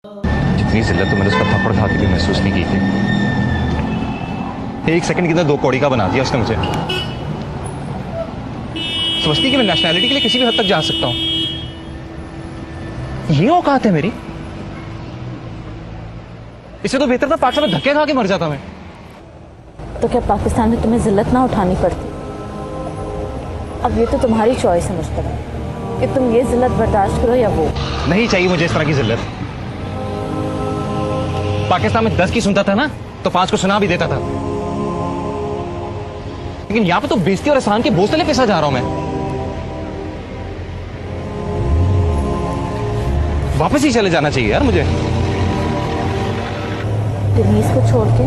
जितनी जिल्लत तो मैंने उसका थप्पड़ खाते भी महसूस नहीं की थी, एक सेकंड के अंदर दो कौड़ी का बना दिया उसने मुझे। समझती कि मैं नेशनैलिटी के लिए किसी भी हद तक जा सकता हूं। ये औकात है मेरी? इससे तो बेहतर था पाकिस्तान में धक्के खा के मर जाता मैं। तो क्या पाकिस्तान में तुम्हें जिल्लत ना उठानी पड़ती? अब ये तो तुम्हारी चॉइस है मुश्तबा कि तुम ये जिल्लत बर्दाश्त करो या वो। नहीं चाहिए मुझे इस तरह की जिल्लत। पाकिस्तान में 10 की सुनता था ना तो 5 को सुना भी देता था, लेकिन यहां पे तो बेइज्जती और एहसान के बोझ तले पिसा जा रहा हूं मैं। वापस ही चले जाना चाहिए यार मुझे। डिनीज को छोड़ के?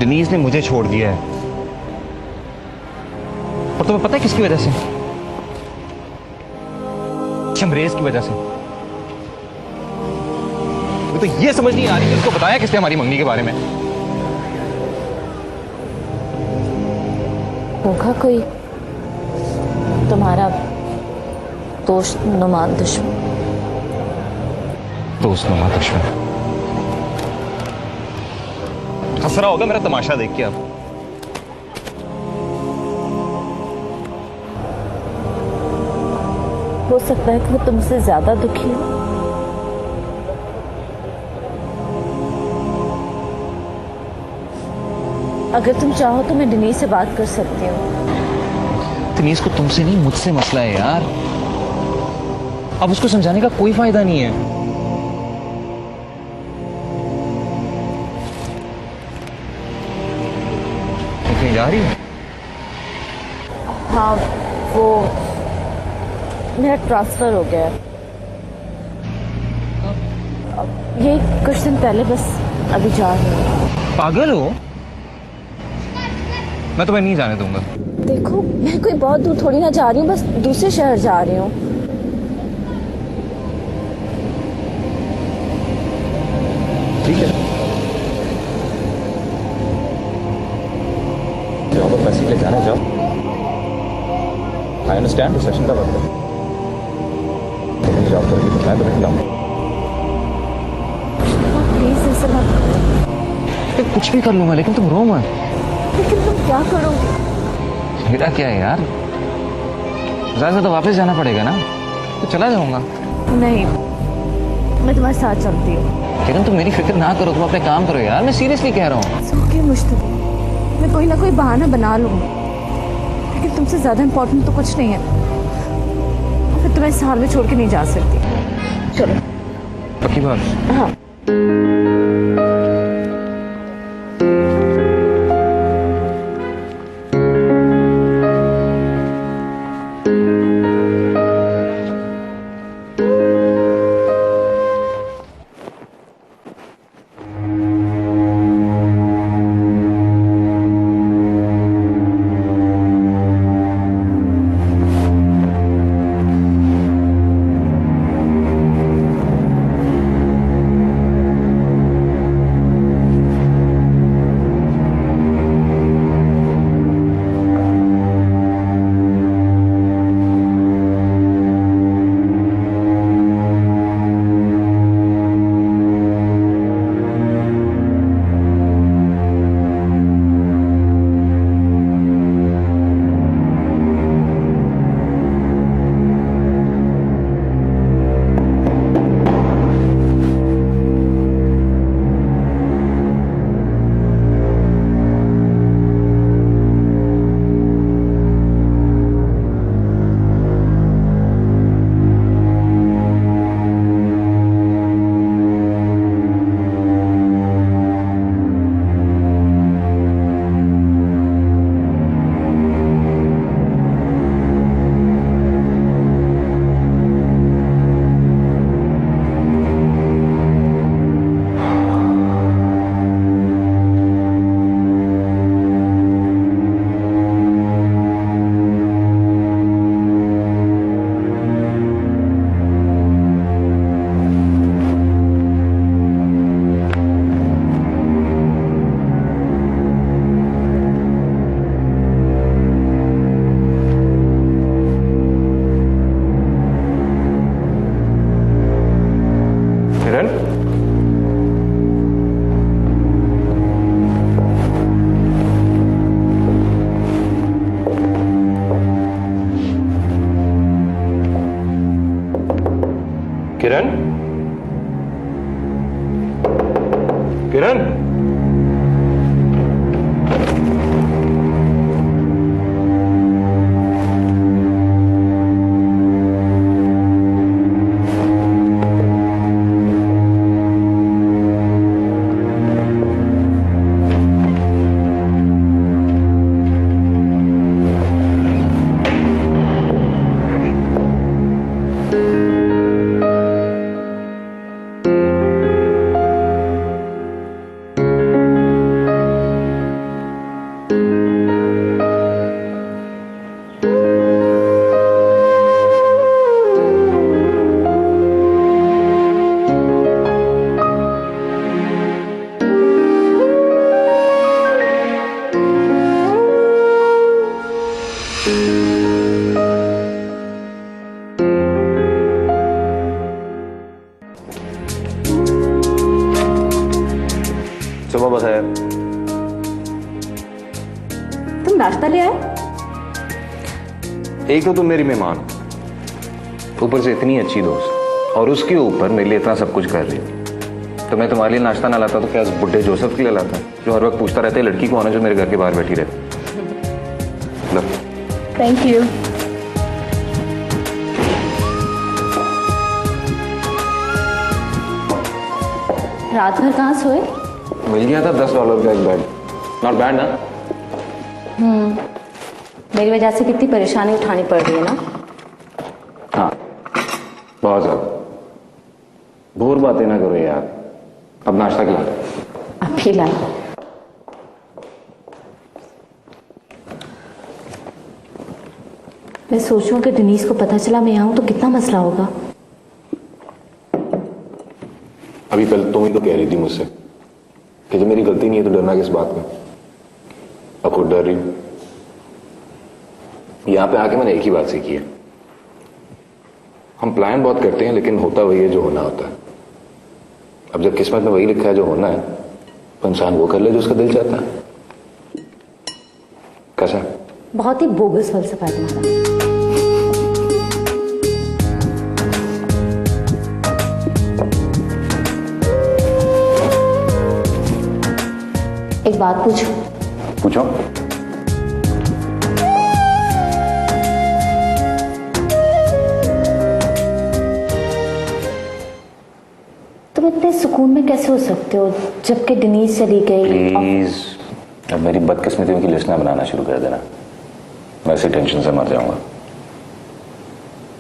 डिनीज ने मुझे छोड़ दिया है, और तुम्हें पता है किसकी वजह से? शमरेज की वजह से। तो ये समझ नहीं आ रही कि उसको बताया किसने हमारी मंगनी के बारे में। होगा कोई तुम्हारा दोस्त नुमा दुश्मन। दोस्त नुमा दुश्मन हंस रहा होगा मेरा तमाशा देख के। अब हो सकता है कि वो तुमसे ज्यादा दुखी हो। अगर तुम चाहो तो मैं डिनीज से बात कर सकती हूँ। डिनीज को तुमसे नहीं मुझसे मसला है यार। अब उसको समझाने का कोई फायदा नहीं है। कहीं जा रही है? हाँ, वो मेरा ट्रांसफर हो गया। ये कुछ दिन पहले, बस अभी जा रही हूँ। पागल हो? मैं तुम्हें नहीं जाने दूंगा। देखो, मैं कोई बहुत दूर थोड़ी ना जा रही हूँ, बस दूसरे शहर जा रही हूँ। ठीक है, जाओ, तो पैसे ले जाने जाओ। आई अंडरस्टैंड सेशन का वक्त है, लेकिन जॉब करेगी तो मैं तुम्हें खिलाऊंगा। प्लीज ऐसा मत करो। कुछ भी कर लूंगा, लेकिन तुम रो मत। लेकिन तुम क्या करोगे? मेरा क्या है यार, ज्यादा तो वापस जाना पड़ेगा ना, तो चला जाऊंगा। नहीं, मैं तुम्हारे साथ चलती हूँ। लेकिन तुम मेरी फिक्र ना करो, तुम अपने काम करो यार, मैं सीरियसली कह रहा हूँ। ओके मुश्तबा, मैं कोई ना कोई बहाना बना लूंगी, लेकिन तुमसे ज्यादा इम्पोर्टेंट तो कुछ नहीं है। मैं तुम्हें इस हाल में छोड़ के नहीं जा सकती। चलो। पक्की बात? हाँ। किरण, किरण, सुबह बखैर। तुम नाश्ता ले आए? एक तो तुम मेरी मेहमान हो, ऊपर से इतनी अच्छी दोस्त, और उसके ऊपर मेरे लिए इतना सब कुछ कर रही हो। तो मैं तुम्हारे लिए नाश्ता ना लाता तो क्या उस बुड्ढे जोसेफ के लिए लाता, जो हर वक्त पूछता रहता है लड़की कौन है जो मेरे घर के बाहर बैठी रहती। लो। Thank you. रात भर कहाँ सोए? मिल गया था $10 का एक बेड। नॉट बैड ना? मेरी वजह से कितनी परेशानी उठानी पड़ रही है ना। हाँ, बहुत ज्यादा। भोर बातें ना करो यार। अब नाश्ता खिला। अब भी लाए। मैं सोच रही हूँ कि डेनीज को पता चला मैं आऊँ तो कितना मसला होगा। अभी कल तुम ही तो कह रही थी मुझसे कि जब मेरी गलती नहीं है तो डरना किस बात का। अब खुद डर रही हूं। यहां पे आके मैंने एक ही बात सीखी है, हम प्लान बहुत करते हैं लेकिन होता वही है जो होना होता है। अब जब किस्मत में वही लिखा है जो होना है तो इंसान वो कर ले जो उसका दिल चाहता है। कैसा? बहुत ही बोगस फलसफा है तुम्हारा। एक बात पूछूं? पूछो। तुम इतने सुकून में कैसे हो सकते हो जबकि डेनीज चली गई? प्लीज अब मेरी बदकिस्मतियों की लिस्ट ना बनाना शुरू कर देना, मैं इसी टेंशन से मर जाऊंगा।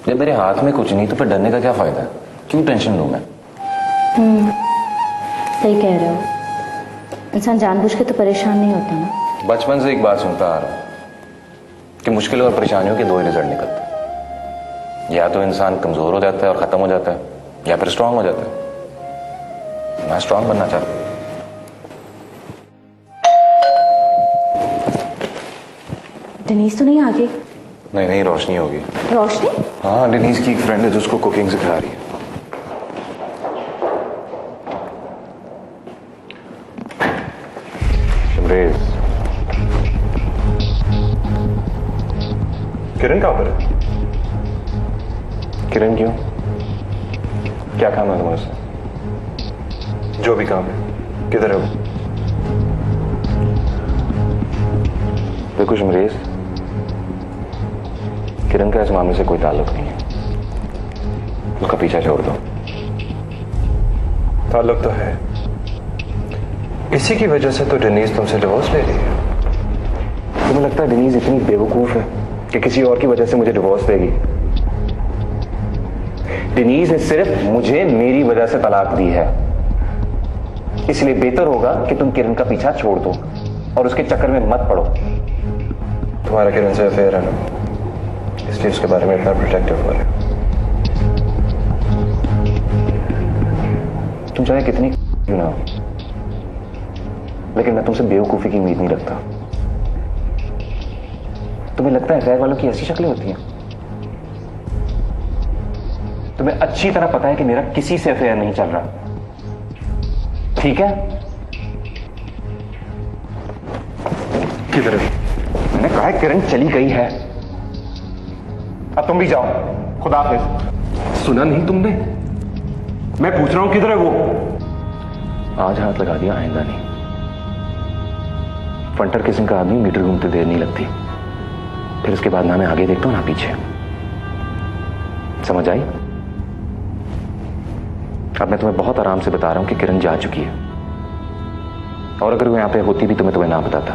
जब मेरे हाथ में कुछ नहीं तो फिर डरने का क्या फायदा है? क्यों टेंशन लूं मैं? सही कह रहे हो, इंसान जानबूझ के तो परेशान नहीं होता ना। बचपन से एक बात सुनता आ रहा हूं कि मुश्किलों और परेशानियों के दो ही रिजल्ट निकलते हैं, या तो इंसान कमजोर हो जाता है और खत्म हो जाता है, या फिर स्ट्रांग हो जाता है। मैं स्ट्रांग बनना चाहता हूं। डेनीज तो नहीं आ गई? नहीं नहीं, रोशनी होगी। रोशनी? हाँ, डेनीज की एक फ्रेंड है जो उसको कुकिंग सिखा रही है। शमरेज। किरण कहाँ पर है? किरण क्यों? क्या काम है तुम्हारे से? जो भी काम है, किधर है वो? देखो शमरेज, किरण का इस मामले से कोई ताल्लुक नहीं है, उसका पीछा छोड़ दो। ताल्लुक तो है, इसी की वजह से तो डेनीज तुमसे डिवोर्स ले रही है। तुम्हें लगता है डेनीज इतनी बेवकूफ है कि किसी और की वजह से मुझे डिवोर्स देगी? डेनीज ने सिर्फ मुझे मेरी वजह से तलाक दी है, इसलिए बेहतर होगा कि तुम किरण का पीछा छोड़ दो और उसके चक्कर में मत पड़ो। तुम्हारा किरण से अफेयर है ना, इसलिए उसके बारे में इतना प्रोटेक्टिव हो रहे हो। तुम चाहे कितनी क्यों ना हो, लेकिन मैं तुमसे बेवकूफी की उम्मीद नहीं रखता। तुम्हें लगता है अफेयर वालों की ऐसी शक्लें होती हैं? तुम्हें अच्छी तरह पता है कि मेरा किसी से अफेयर नहीं चल रहा, ठीक है? किधर है? मैंने कहा है किरण चली गई है। अब तुम भी जाओ, खुदा हाफिज। सुना नहीं तुमने? मैं पूछ रहा हूं किधर है वो? आज हाथ लगा दिया, आएगा नहीं। फंटर किस्म का आदमी, मीटर घूमते देर नहीं लगती। फिर उसके बाद ना मैं आगे देखता हूं ना पीछे। समझ आई? अब मैं तुम्हें बहुत आराम से बता रहा हूं कि किरण जा चुकी है, और अगर वो यहां पे होती भी तो मैं तुम्हें ना बताता।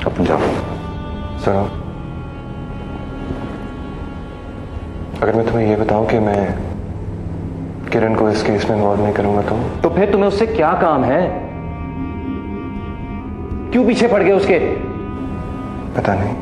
अब तुम जाओ। सुनो, अगर मैं तुम्हें यह बताऊं कि मैं किरण को इस केस में इन्वॉल्व नहीं करूंगा तो फिर तुम्हें उससे क्या काम है? क्यों पीछे पड़ गए उसके? पता नहीं।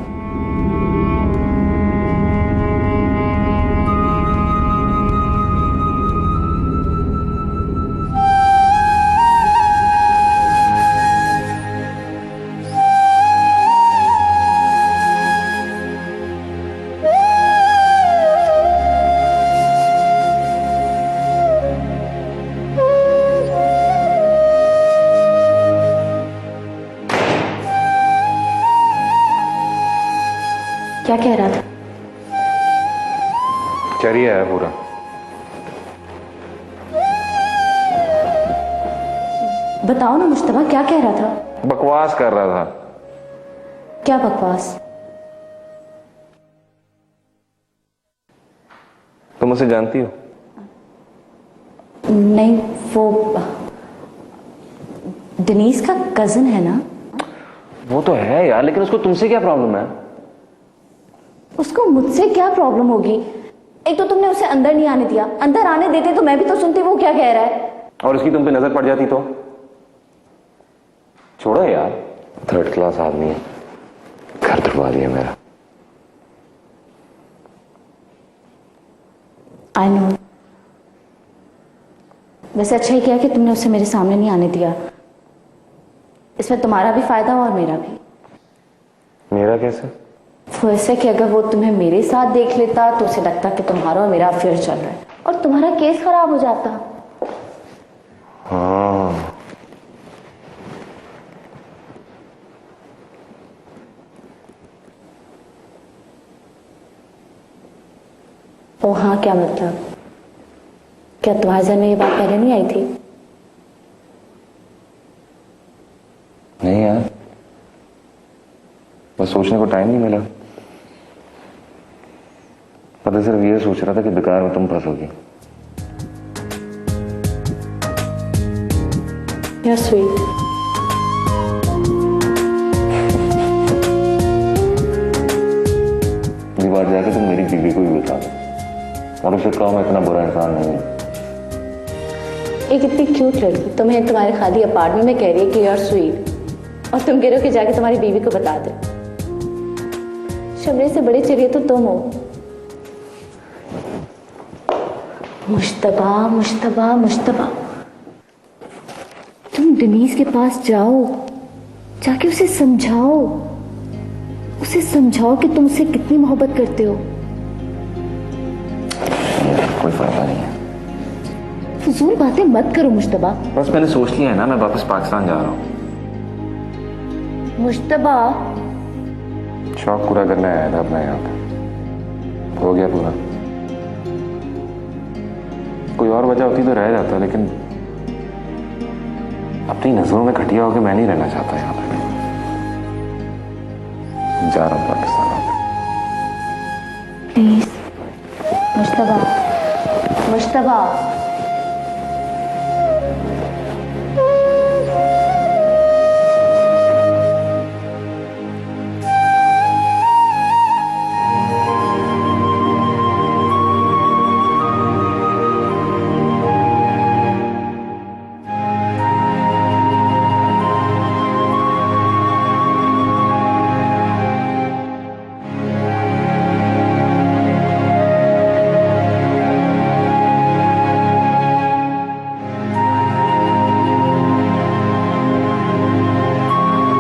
क्या कह रहा था? चरिया है पूरा। बताओ ना मुश्तबा, क्या कह रहा था? बकवास कर रहा था। क्या बकवास? तुम उसे जानती हो? नहीं, वो डेनीस का कजन है ना? वो तो है यार, लेकिन उसको तुमसे क्या प्रॉब्लम है? उसको मुझसे क्या प्रॉब्लम होगी? एक तो तुमने उसे अंदर नहीं आने दिया, अंदर आने देते तो मैं भी तो सुनती वो क्या कह रहा है। और उसकी तुम पे नजर पड़ जाती तो? छोड़ो यार, थर्ड क्लास आदमी है, घर तुड़वा दिया मेरा। I know. वैसे अच्छा ही किया कि तुमने उसे मेरे सामने नहीं आने दिया। इसमें तुम्हारा भी फायदा और मेरा भी। मेरा कैसे? वो ऐसे कि अगर वो तुम्हें मेरे साथ देख लेता तो उसे लगता कि तुम्हारा और मेरा अफेयर चल रहा है और तुम्हारा केस खराब हो जाता। हाँ, ओ हाँ, क्या मतलब? क्या तुम्हारे जहन में ये बात पहले नहीं आई थी? नहीं यार, बस सोचने को टाइम नहीं मिला। पता सिर्फ ये सोच रहा था कि बेकार में तुम फंसोगी। You're sweet. अगली बार जाके तुम मेरी बीवी को भी बता दो और उसे कहो मैं इतना बुरा इंसान नहीं हूं। एक इतनी क्यूट लड़की तुम्हें तुम्हारे खाली अपार्टमेंट में कह रही है कि you're sweet, और तुम कह रहे हो कि जाके तुम्हारी बीवी को बता दो। शबरे से बड़े चरिए तो तुम हो। मुश्तबा, मुश्तबा, मुश्तबा, तुम डेनीस के पास जाओ, जाके उसे समझाओ कि तुम उससे कितनी मोहब्बत करते हो। कोई फायदा नहीं है। फजूल बातें मत करो मुश्तबा। बस मैंने सोच लिया है ना, मैं वापस पाकिस्तान जा रहा हूँ। मुश्तबा, शौक पूरा करने आया था अपना, यहाँ पे हो गया पूरा। कोई और वजह होती तो रह जाता, लेकिन अपनी नजरों में घटिया होकर मैं नहीं रहना चाहता यहाँ पे। जा रहा हूँ पाकिस्तान। प्लीज मुश्तबा, मुश्तबा।